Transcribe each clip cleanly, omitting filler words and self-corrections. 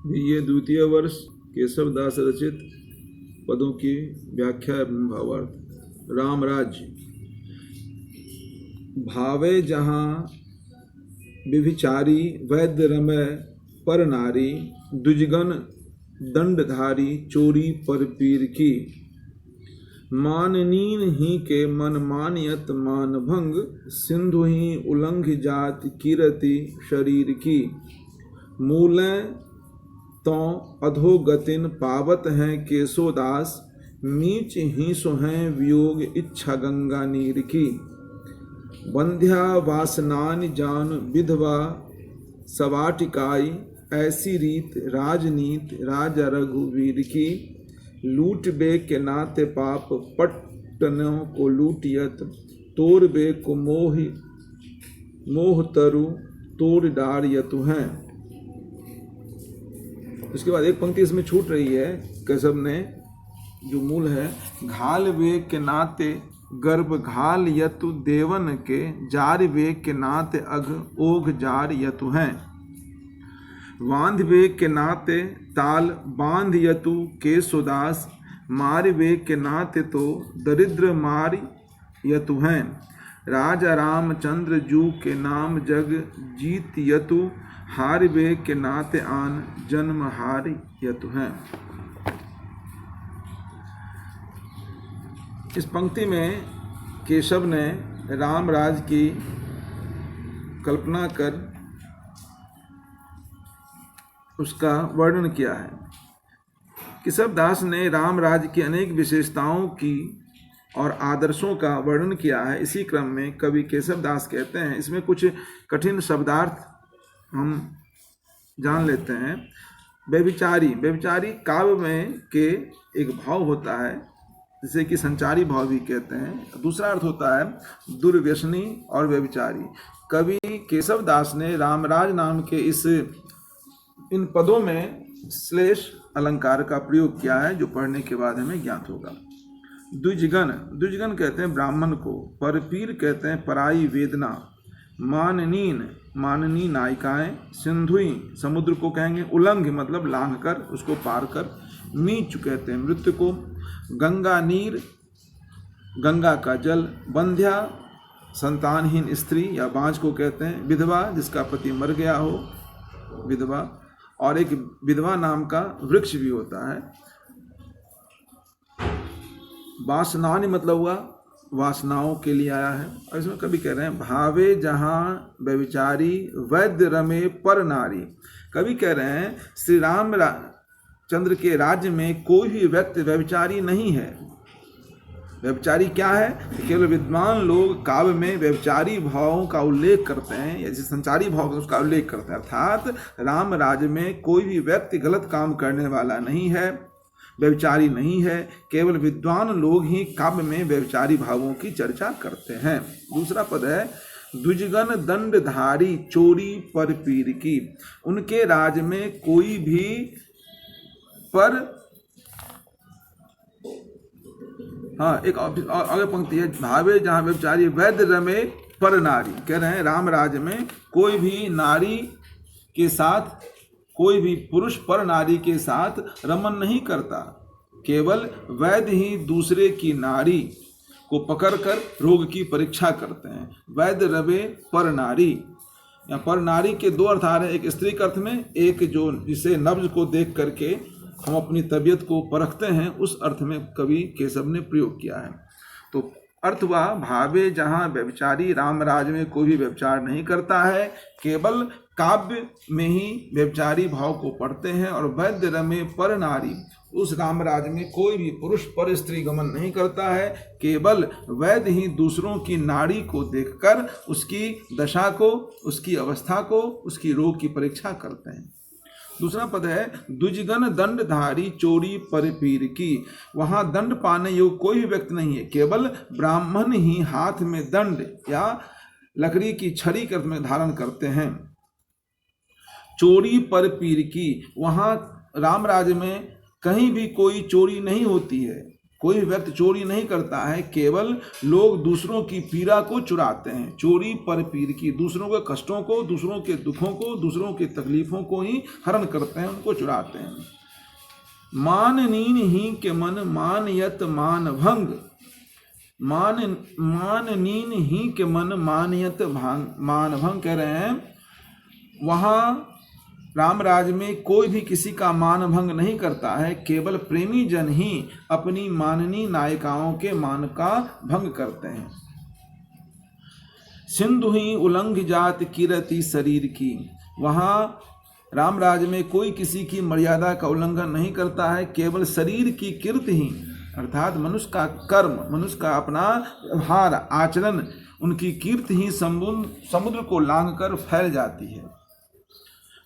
ये द्वितीय वर्ष केशव दास रचित पदों की व्याख्या एवं भावार्थ। राम राज्य। भावे जहाँ विभिचारी वैद्य रमय पर नारी, द्विजगण दंडधारी चोरी पर पीर की। माननीन ही के मन मानियत मान भंग, सिंधु ही उल्लंघ जात कीरति शरीर की। मूलें तो अधोगतिन पावत हैं केशोदास, नीच ही सुहें वियोग इच्छा गंगा नीर की। बंध्या वासनान जान विधवा सवाटिकाई, ऐसी रीत राजनीत राजा रघुवीर की। लूट बे के नाते पाप पट्टनों को लूटियत, तोड़ बे को मोह तरु तोड़ डार यतु हैं। उसके बाद एक पंक्ति इसमें छूट रही है केशव ने, जो मूल है। घाल वे के नाते गर्भ घाल यतु देवन के, जार वे के नाते अघ ओघ जार यतु हैं। बांध वे के नाते ताल बांध यतु केशोदास, मार वे के नाते तो दरिद्र मार यतु हैं। राजा रामचंद्र जू के नाम जग जीत यतु, हार वे के नाते आन जन्म हार यतु हैं। इस पंक्ति में केशव ने राम राज की कल्पना कर उसका वर्णन किया है। केशव दास ने राम राज्य की अनेक विशेषताओं की और आदर्शों का वर्णन किया है। इसी क्रम में कवि केशव दास कहते हैं, इसमें कुछ कठिन शब्दार्थ हम जान लेते हैं। व्यभिचारी, व्यभिचारी काव्य में के एक भाव होता है, जिसे कि संचारी भाव भी कहते हैं। दूसरा अर्थ होता है दुर्व्यसनी और व्यभिचारी। कवि केशव दास ने रामराज नाम के इन पदों में श्लेष अलंकार का प्रयोग किया है, जो पढ़ने के बाद हमें ज्ञात होगा। द्विजगण, द्विजगण कहते हैं ब्राह्मण को। परपीर कहते हैं पराई वेदना। माननीन, माननी नायिकाएं। सिंधुई, समुद्र को कहेंगे। उल्लंघ मतलब लांघ कर, उसको पार कर। नीच कहते हैं मृत्यु को। गंगा नीर, गंगा का जल। बंध्या, संतानहीन स्त्री या बांझ को कहते हैं। विधवा, जिसका पति मर गया हो, विधवा। और एक विधवा नाम का वृक्ष भी होता है। वासनानि मतलब हुआ वासनाओं के लिए आया है। और इसमें कभी कह रहे हैं भावे जहाँ व्यभिचारी वैद्य रमे पर नारी। कभी कह रहे हैं श्री राम चंद्र के राज्य में कोई भी व्यक्ति व्यभिचारी नहीं है। व्यभिचारी क्या है? केवल विद्वान लोग काव्य में व्यभिचारी भावों का उल्लेख करते हैं, जैसे संचारी भाव उसका उल्लेख करते हैं। अर्थात राम राज्य में कोई भी व्यक्ति गलत काम करने वाला नहीं है, व्यभिचारी नहीं है। केवल विद्वान लोग ही काव्य में व्यभिचारी भावों की चर्चा करते हैं। दूसरा पद है द्विजगण दंडधारी चोरी पर पीर की। उनके राज्य में कोई भी पर, हाँ एक आगे पंक्ति है, भावे जहाँ व्यभिचारी वैद्य रमे पर नारी। कह रहे हैं राम राज्य में कोई भी नारी के साथ, कोई भी पुरुष पर नारी के साथ रमन नहीं करता। केवल वैद्य ही दूसरे की नारी को पकड़कर रोग की परीक्षा करते हैं। वैद्य रवे पर नारी, या पर नारी के दो अर्थ आ रहे हैं। एक स्त्री के अर्थ में, एक जो जिसे नब्ज को देख करके हम अपनी तबीयत को परखते हैं, उस अर्थ में कवि केशव ने प्रयोग किया है। तो अर्थ हुआ भावे जहाँ व्यभिचारी, रामराज में कोई भी व्यभिचार नहीं करता है, केवल काव्य में ही व्यभिचारी भाव को पढ़ते हैं। और वैद्य रमे पर नारी, उस रामराज में कोई भी पुरुष पर स्त्री गमन नहीं करता है। केवल वैद्य ही दूसरों की नाड़ी को देखकर उसकी दशा को, उसकी अवस्था को, उसकी रोग की परीक्षा करते हैं। दूसरा पद है द्विजगण दंडधारी चोरी पर पीर की। वहां दंड पाने योग्य कोई भी व्यक्ति नहीं है, केवल ब्राह्मण ही हाथ में दंड या लकड़ी की छड़ी के अर्थ में धारण करते हैं। चोरी पर पीर की, वहां राम राज्य में कहीं भी कोई चोरी नहीं होती है। कोई भी व्यक्ति चोरी नहीं करता है, केवल लोग दूसरों की पीड़ा को चुराते हैं। चोरी पर पीर की, दूसरों के कष्टों को, दूसरों के दुखों को, दूसरों की तकलीफों को ही हरण करते हैं, उनको चुराते हैं। माननीन ही के मन मानयत मान भंग, माननीन ही के मन मानयत मान भंग। कह रहे हैं वहाँ रामराज में कोई भी किसी का मान भंग नहीं करता है, केवल प्रेमी जन ही अपनी माननीय नायिकाओं के मान का भंग करते हैं। सिंधु ही उल्लंघ जात कीरति शरीर की, वहाँ रामराज में कोई किसी की मर्यादा का उल्लंघन नहीं करता है, केवल शरीर की कीर्ति ही अर्थात मनुष्य का कर्म, मनुष्य का अपना व्यवहार आचरण, उनकी कीर्ति ही समुद्र को लांघकर फैल जाती है।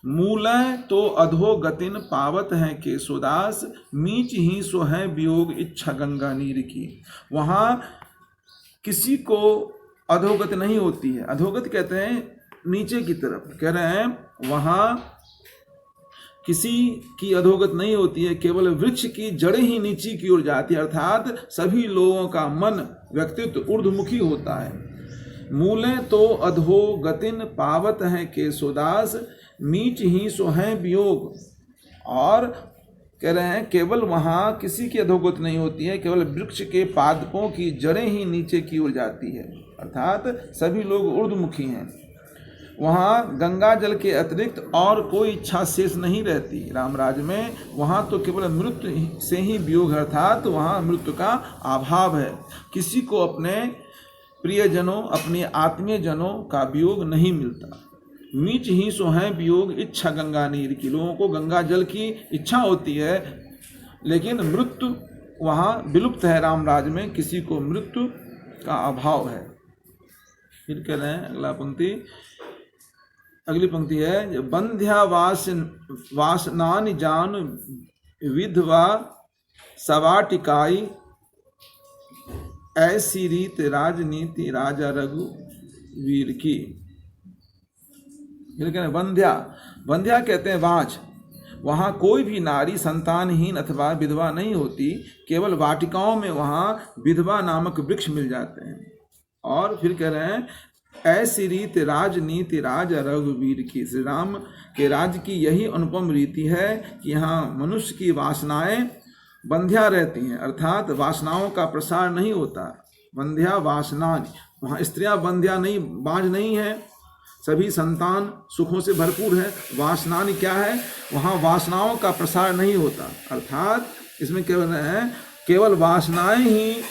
मूल तो अधो गतिन पावत हैं के सुदास, मीच ही सो है वियोग इच्छा गंगा नीर की। वहाँ किसी को अधोगति नहीं होती है। अधोगति कहते हैं नीचे की तरफ। कह रहे हैं वहाँ किसी की अधोगति नहीं होती है, केवल वृक्ष की जड़ें ही नीचे की ओर जाती है, अर्थात सभी लोगों का मन व्यक्तित्व ऊर्ध्वमुखी होता है। मूले तो अधो गतिन पावत हैं के सुदास, नीच ही सो है वियोग। और कह रहे हैं केवल वहाँ किसी की अधोगति नहीं होती है, केवल वृक्ष के पादपों की जड़ें ही नीचे की ओर जाती है, अर्थात सभी लोग ऊर्ध्वमुखी हैं। वहाँ गंगा जल के अतिरिक्त और कोई इच्छा शेष नहीं रहती रामराज में। वहाँ तो केवल मृत्यु से ही वियोग है, अर्थात वहाँ मृत्यु का अभाव है। किसी को अपने प्रियजनों, अपने आत्मीय जनों का वियोग नहीं मिलता। मीच ही सो है वियोग इच्छा गंगा नीर की, लोगों को गंगा जल की इच्छा होती है, लेकिन मृत्यु वहाँ विलुप्त है। रामराज में किसी को मृत्यु का अभाव है। फिर कह रहे हैं अगली पंक्ति है, बंध्या वासनानि जान विधवा सवाटिकाई, ऐसी रीत राजनीति राजा रघुवीर की। फिर कहते बंध्या कहते हैं वाच। वहाँ कोई भी नारी संतानहीन अथवा विधवा नहीं होती, केवल वाटिकाओं में वहाँ विधवा नामक वृक्ष मिल जाते हैं। और फिर कह रहे हैं ऐसी रीत राजनीति राजा रघुवीर की, श्री राम के राज्य की यही अनुपम रीति है कि यहाँ मनुष्य की वासनाएं बंध्या रहती हैं, अर्थात वासनाओं का प्रसार नहीं होता। बंध्या वासना, वहाँ स्त्रियां बंध्या नहीं, बांझ नहीं है, सभी संतान सुखों से भरपूर है। वासना क्या है, वहाँ वासनाओं का प्रसार नहीं होता, अर्थात इसमें कह रहे हैं केवल वासनाएं ही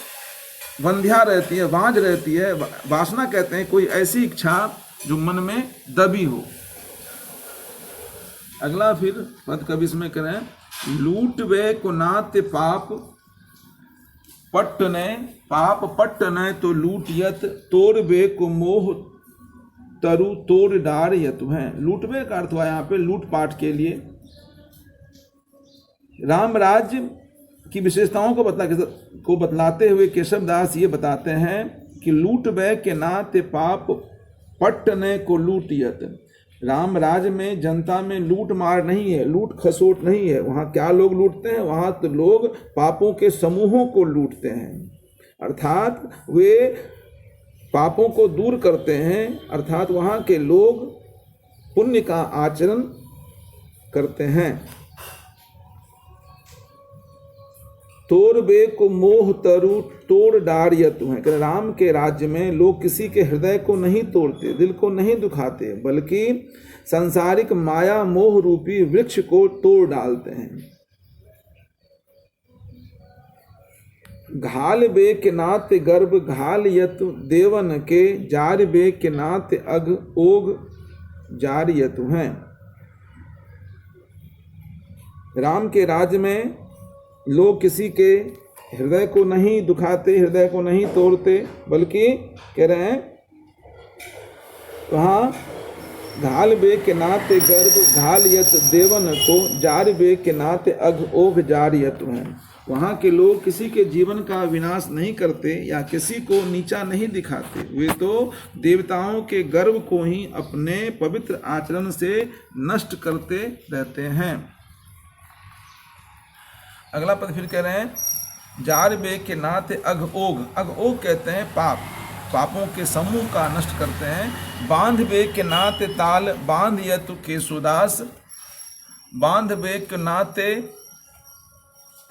बंध्या रहती है, बांझ रहती है। वासना कहते हैं कोई ऐसी इच्छा जो मन में दबी हो। अगला फिर पद कवि इसमें करें, लूट वे को नाते पाप पट्टने तो लूटियत, तोड़ वे को मोह तरु तोड़ डार यतु है। लूटवे का अर्थ हुआ यहाँ पे लूटपाट के लिए। राम राज्य की विशेषताओं को बतलाते हुए केशव दास ये बताते हैं कि लूट वे के नाते पाप पट्टने को लूटियत। राम राज में जनता में लूट मार नहीं है, लूट खसोट नहीं है। वहाँ क्या लोग लूटते हैं, वहाँ तो लोग पापों के समूहों को लूटते हैं, अर्थात वे पापों को दूर करते हैं, अर्थात वहाँ के लोग पुण्य का आचरण करते हैं। तोड़ बे को मोह तरु तोड़ डार यतु है। राम के राज्य में लोग किसी के हृदय को नहीं तोड़ते, दिल को नहीं दुखाते, बल्कि सांसारिक माया मोह रूपी वृक्ष को तोड़ डालते हैं। घाल बे के नाते गर्भ घाल यतु देवन के, जार बे के नाते अग ओग जार यतु हैं। राम के राज्य में लोग किसी के हृदय को नहीं दुखाते, हृदय को नहीं तोड़ते, बल्कि कह रहे हैं वहाँ घाल बे के नाते गर्भ घाल यत देवन को, जार बे के नाते अघ ओघ जार यतु हैं। वहाँ के लोग किसी के जीवन का विनाश नहीं करते या किसी को नीचा नहीं दिखाते, वे तो देवताओं के गर्व को ही अपने पवित्र आचरण से नष्ट करते रहते हैं। अगला पद फिर कह रहे हैं, जार बे के नाते अघओघ, अघओघ कहते हैं पाप, पापों के समूह का नष्ट करते हैं। बांध बे के नाते ताल, बांध यत केशुदास, बांध बे के नाते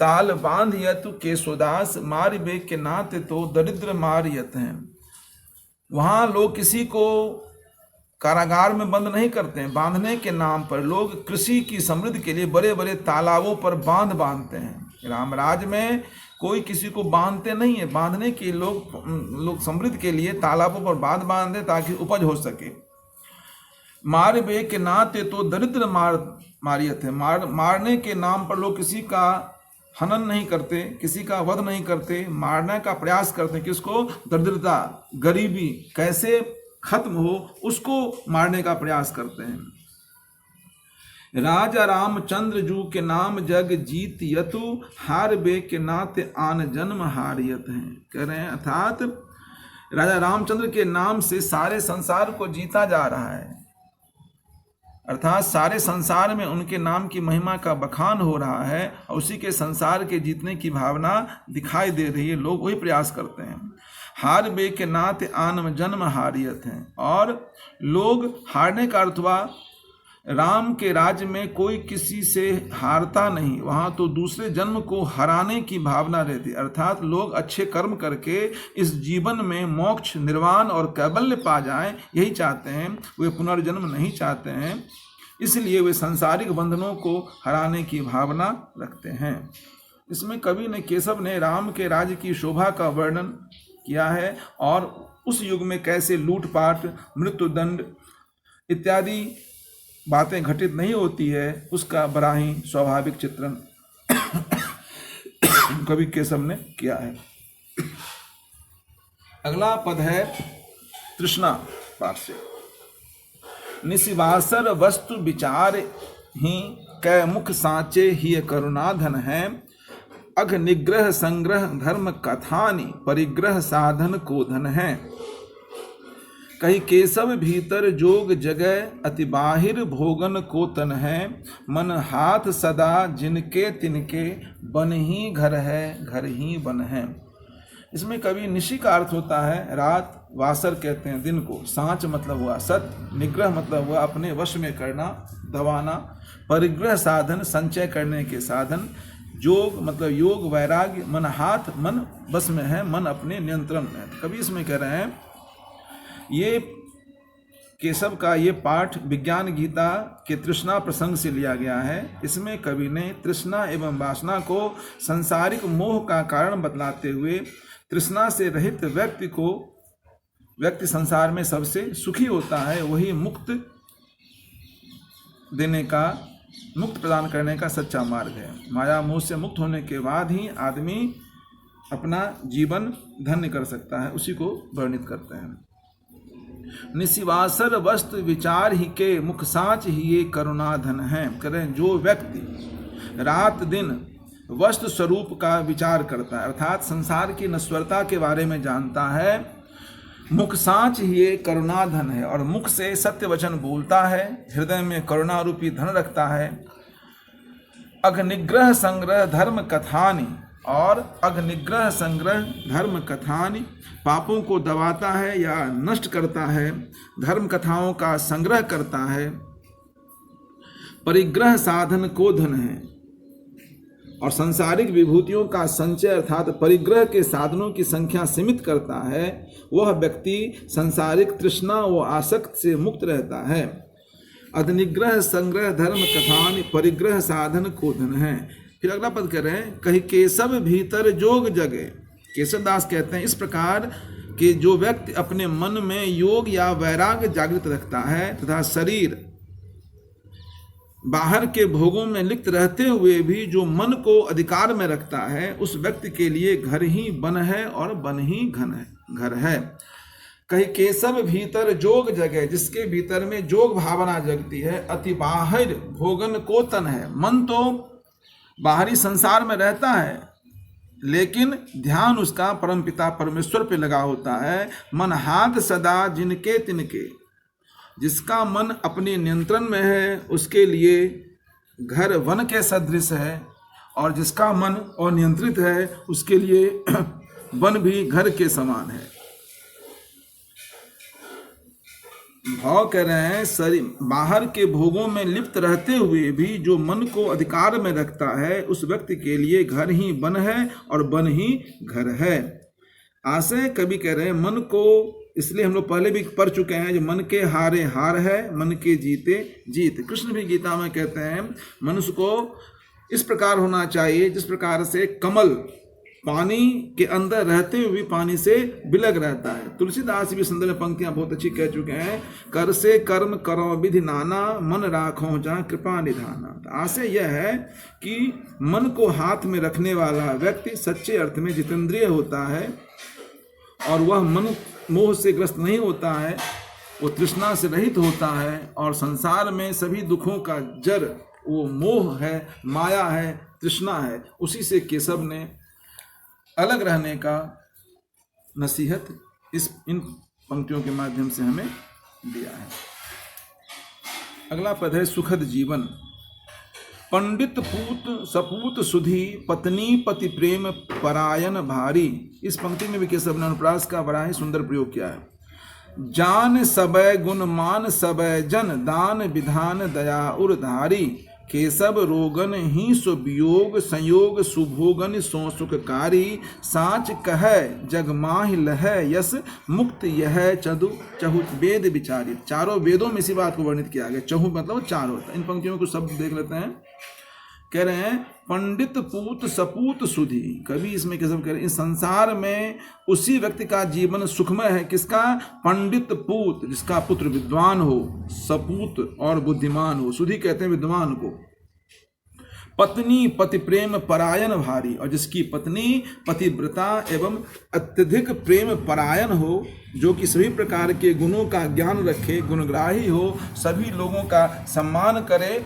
ताल, बांध यत केशुदास, मार बे के नाते तो दरिद्र मारियत हैं। वहाँ लोग किसी को कारागार में बंद नहीं करते हैं, बांधने के नाम पर लोग कृषि की समृद्धि के लिए बड़े बड़े तालाबों पर बांध बांधते हैं। रामराज में कोई किसी को बांधते नहीं है, बांधने के लोग समृद्धि के लिए तालाबों पर बांध बांधते ताकि उपज हो सके। मार बे के नाते तो दरिद्र मारियत है, मारने के नाम पर लोग किसी का हनन नहीं करते, किसी का वध नहीं करते, मारने का प्रयास करते हैं। किसको? दरिद्रता, गरीबी कैसे खत्म हो उसको मारने का प्रयास करते हैं। राजा रामचंद्र जू के नाम जग जीत यतु, हार बे के नाते आन जन्म हारियत हैं। कह रहे हैं अर्थात राजा रामचंद्र के नाम से सारे संसार को जीता जा रहा है, अर्थात सारे संसार में उनके नाम की महिमा का बखान हो रहा है और उसी के संसार के जीतने की भावना दिखाई दे रही है। लोग वही प्रयास करते हैं। हार बे के नाते आनम जन्म हारियत हैं, और लोग हारने का अर्थ हुआ राम के राज्य में कोई किसी से हारता नहीं, वहाँ तो दूसरे जन्म को हराने की भावना रहती। अर्थात लोग अच्छे कर्म करके इस जीवन में मोक्ष, निर्वाण और कैवल्य पा जाएं, यही चाहते हैं, वे पुनर्जन्म नहीं चाहते हैं। इसलिए वे सांसारिक बंधनों को हराने की भावना रखते हैं। इसमें कवि ने, केशव ने राम के राज्य की शोभा का वर्णन किया है और उस युग में कैसे लूटपाट, मृत्युदंड इत्यादि बातें घटित नहीं होती है, उसका बड़ा ही स्वाभाविक चित्रण कवि केशव ने किया है। अगला पद है तृष्णा पाठ से। निशिवासर वस्तु विचार ही कै मुख साँचे ही करुणाधन है, अघ निग्रह संग्रह धर्म कथानि परिग्रह साधन को धन है। कही केशव भीतर जोग जगह अति बाहिर भोगन को तन है, मन हाथ सदा जिनके तिनके बन ही घर है, घर ही बन है। इसमें कभी निशि का अर्थ होता है रात, वासर कहते हैं दिन को, सांच मतलब हुआ सत्य, निग्रह मतलब हुआ अपने वश में करना, दबाना, परिग्रह साधन संचय करने के साधन, जोग मतलब योग वैराग्य, मन हाथ मन बस में है, मन अपने नियंत्रण में है। कभी इसमें कह रहे हैं ये केशव का ये पाठ विज्ञान गीता के तृष्णा प्रसंग से लिया गया है। इसमें कवि ने तृष्णा एवं वासना को सांसारिक मोह का कारण बतलाते हुए तृष्णा से रहित व्यक्ति संसार में सबसे सुखी होता है, वही मुक्त प्रदान करने का सच्चा मार्ग है। माया मोह से मुक्त होने के बाद ही आदमी अपना जीवन धन्य कर सकता है, उसी को वर्णित करते हैं। निशिवासर वस्तु विचार ही के मुख साँच ही ये करुणाधन है। करें जो व्यक्ति रात दिन वस्तु स्वरूप का विचार करता है, अर्थात संसार की नश्वरता के बारे में जानता है, मुख साँच ही ये करुणाधन है, और मुख से सत्य वचन बोलता है, हृदय में करुणा रूपी धन रखता है। अग्निग्रह संग्रह धर्म कथानि, और अग्निग्रह संग्रह धर्म कथानि पापों को दबाता है या नष्ट करता है, धर्म कथाओं का संग्रह करता है। परिग्रह साधन को धन है, और सांसारिक विभूतियों का संचय अर्थात परिग्रह के साधनों की संख्या सीमित करता है। वह व्यक्ति सांसारिक तृष्णा व आसक्त से मुक्त रहता है। अग्निग्रह संग्रह धर्म कथान परिग्रह साधन को धन है। फिर अगला पद कह रहे हैं कहीं केशव भीतर जोग जगे। केशव दास कहते हैं इस प्रकार कि जो व्यक्ति अपने मन में योग या वैराग्य जागृत रखता है तथा शरीर बाहर के भोगों में लिप्त रहते हुए भी जो मन को अधिकार में रखता है, उस व्यक्ति के लिए घर ही बन है और बन ही घर है। कहीं केशव भीतर जोग जगे, जिसके भीतर में जोग भावना जगती है। अति बाहर भोगन को तन है, मन तो बाहरी संसार में रहता है लेकिन ध्यान उसका परमपिता परमेश्वर पे लगा होता है। मन हाथ सदा जिनके तिनके, जिसका मन अपने नियंत्रण में है उसके लिए घर वन के सदृश है और जिसका मन अनियंत्रित है उसके लिए वन भी घर के समान है। भाव कह रहे हैं बाहर के भोगों में लिप्त रहते हुए भी जो मन को अधिकार में रखता है उस व्यक्ति के लिए घर ही वन है और वन ही घर है। आशय कवि कह रहे हैं मन को, इसलिए हम लोग पहले भी पढ़ चुके हैं, जो मन के हारे हार है, मन के जीते जीत। कृष्ण भी गीता में कहते हैं मनुष्य को इस प्रकार होना चाहिए जिस प्रकार से कमल पानी के अंदर रहते हुए भी पानी से बिलग रहता है। तुलसीदास भी संदर्भ में पंक्तियां बहुत अच्छी कह चुके हैं, कर से कर्म करो विधि नाना, मन राखो जहाँ कृपा निधाना। आशय यह है कि मन को हाथ में रखने वाला व्यक्ति सच्चे अर्थ में जितेंद्रिय होता है और वह मन मोह से ग्रस्त नहीं होता है, वो तृष्णा से रहित होता है और संसार में सभी दुखों का जड़ वो मोह है, माया है, तृष्णा है। उसी से केशव ने अलग रहने का नसीहत इन पंक्तियों के माध्यम से हमें दिया है। अगला पद है सुखद जीवन। पंडित पूत सपूत सुधी, पत्नी पति प्रेम परायण भारी। इस पंक्ति में भी केशव ने अनुप्रास का बड़ा ही सुंदर प्रयोग किया है। जान सबय गुण मान सबय जन, दान विधान दया उरधारी। केशव रोगन ही सो वियोग, संयोग सुभोगन सो सुखकारी। साच कह जग माहि लह यस, मुक्त यह चहु वेद विचारी। चारों वेदों में इसी बात को वर्णित किया गया। चहु मतलब चार होता है। इन पंक्तियों में कुछ शब्द देख लेते हैं। कह रहे हैं पंडित पूत सपूत सुधी। कभी इसमें केशव कह रहे हैं इस संसार में उसी व्यक्ति का जीवन सुखमय है। किसका? पंडित पूत, जिसका पुत्र विद्वान हो, सपूत और बुद्धिमान हो। सुधी कहते हैं विद्वान को। पत्नी पति प्रेम परायण भारी, और जिसकी पत्नी पतिव्रता एवं अत्यधिक प्रेम परायण हो, जो कि सभी प्रकार के गुणों का ज्ञान रखे, गुणग्राही हो, सभी लोगों का सम्मान करे।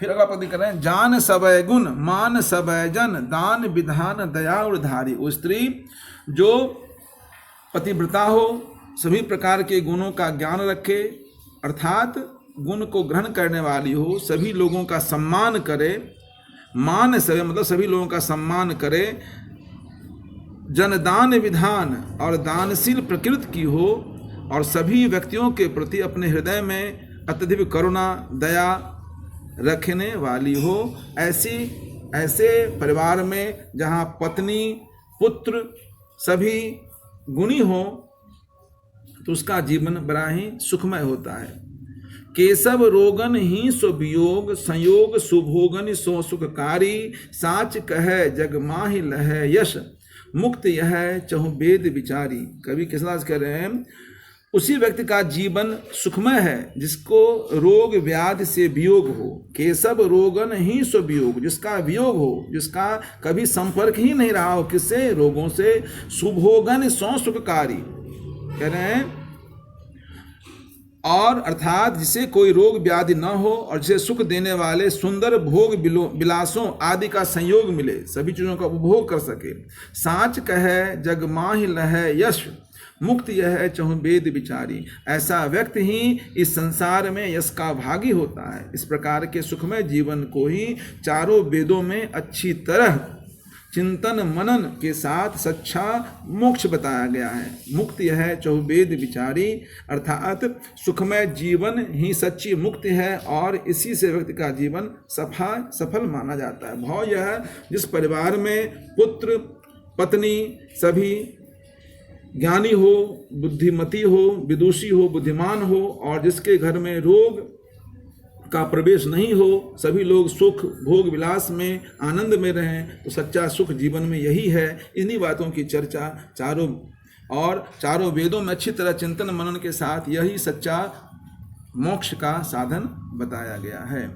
फिर अगला पद कर रहे हैं जान सबय गुण मान सबय जन, दान विधान दया उधारी। वो स्त्री जो पतिव्रता हो, सभी प्रकार के गुणों का ज्ञान रखे, अर्थात गुण को ग्रहण करने वाली हो, सभी लोगों का सम्मान करे। मान सबय मतलब सभी लोगों का सम्मान करे। जनदान विधान और दानशील प्रकृति की हो, और सभी व्यक्तियों के प्रति अपने हृदय में अत्यधिक करुणा दया रखने वाली हो। ऐसे परिवार में जहाँ पत्नी पुत्र सभी गुणी हो तो उसका जीवन बड़ा ही सुखमय होता है। केशव रोगन ही सो वियोग, संयोग सुभोगन सो सुखकारी। साच कह जग माहि लह यश, मुक्त यह चहु वेद विचारी। कवि केशवदास कह रहे हैं उसी व्यक्ति का जीवन सुखमय है जिसको रोग व्याधि से वियोग हो। केशव रोगन ही सो वियोग, जिसका वियोग हो, जिसका कभी संपर्क ही नहीं रहा हो किससे? रोगों से। सुभोगन सो सुखकारी कह रहे हैं, और अर्थात जिसे कोई रोग व्याधि न हो और जिसे सुख देने वाले सुंदर भोग विलासों आदि का संयोग मिले, सभी चीजों का उपभोग कर सके। साच कह जग माहि लह यश, मुक्त यह चहु वेद विचारी। ऐसा व्यक्ति ही इस संसार में यश का भागी होता है। इस प्रकार के सुखमय जीवन को ही चारों वेदों में अच्छी तरह चिंतन मनन के साथ सच्चा मोक्ष बताया गया है। मुक्त यह चहु वेद विचारी, अर्थात सुखमय जीवन ही सच्ची मुक्ति है और इसी से व्यक्ति का जीवन सफल माना जाता है। भाव यह है जिस परिवार में पुत्र पत्नी सभी ज्ञानी हो, बुद्धिमती हो, विदुषी हो, बुद्धिमान हो, और जिसके घर में रोग का प्रवेश नहीं हो, सभी लोग सुख भोग विलास में आनंद में रहें, तो सच्चा सुख जीवन में यही है। इन्हीं बातों की चर्चा चारों वेदों में अच्छी तरह चिंतन मनन के साथ यही सच्चा मोक्ष का साधन बताया गया है।